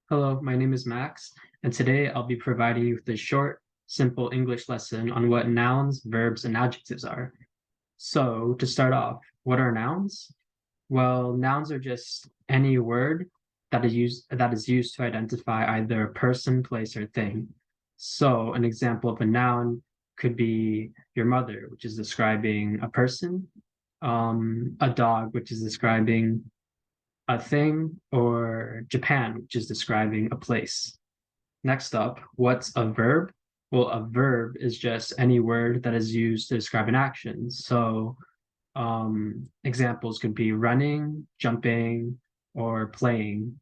Hello, my name is Max, and today I'll be providing you with a short, simple English lesson on what nouns, verbs, and adjectives are. So, to start off, what are nouns? Well, nouns are just any word that is used to identify either a person, place, or thing. So, an example of a noun could be your mother, which is describing a person, a dog, which is describing a thing, or Japan, which is describing a place. Next up, what's a verb? Well, a verb is just any word that is used to describe an action. So examples could be running, jumping, or playing.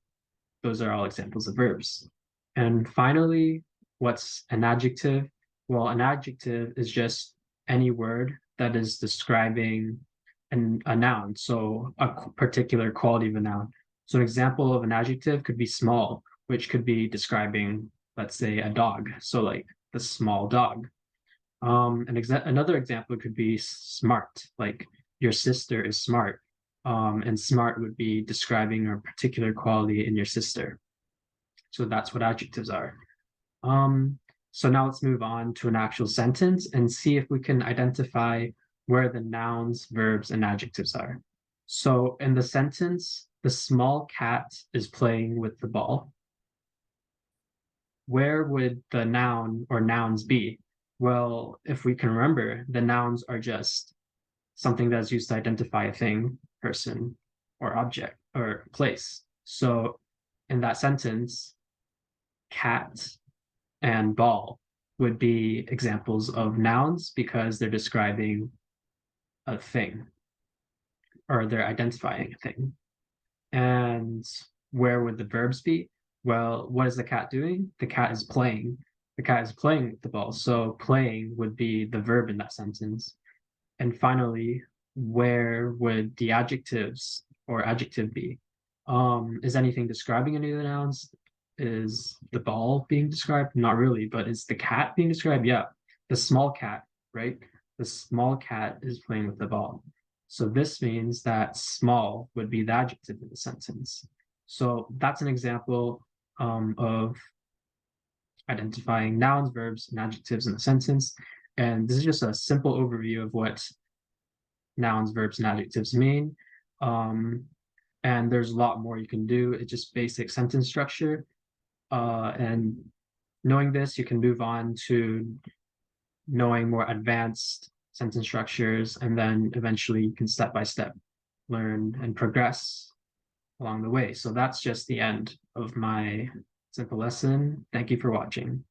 Those are all examples of verbs. And finally, what's an adjective? Well, an adjective is just any word that is describing a noun, so a particular quality of a noun. So an example of an adjective could be small, which could be describing, let's say, a dog. So like the small dog. Another example could be smart, like your sister is smart. And smart would be describing a particular quality in your sister. So that's what adjectives are. So now let's move on to an actual sentence and see if we can identify where the nouns, verbs, and adjectives are. So in the sentence, the small cat is playing with the ball. Where would the noun or nouns be? Well, if we can remember, the nouns are just something that's used to identify a thing, person, or object, or place. So in that sentence, cat and ball would be examples of nouns because they're describing a thing or they're identifying a thing. And where would the verbs be? Well, what is the cat doing? The cat is playing. The cat is playing with the ball. So playing would be the verb in that sentence. And finally, where would the adjectives or adjective be? Is anything describing any of the nouns? Is the ball being described? Not really, but is the cat being described? Yeah, the small cat, right? The small cat is playing with the ball. So this means that small would be the adjective in the sentence. So that's an example of identifying nouns, verbs, and adjectives in a sentence. And this is just a simple overview of what nouns, verbs, and adjectives mean. And there's a lot more you can do. It's just basic sentence structure. And knowing this, you can move on to knowing more advanced sentence structures, and then eventually you can step by step learn and progress along the way. So that's just the end of my simple lesson. Thank you for watching.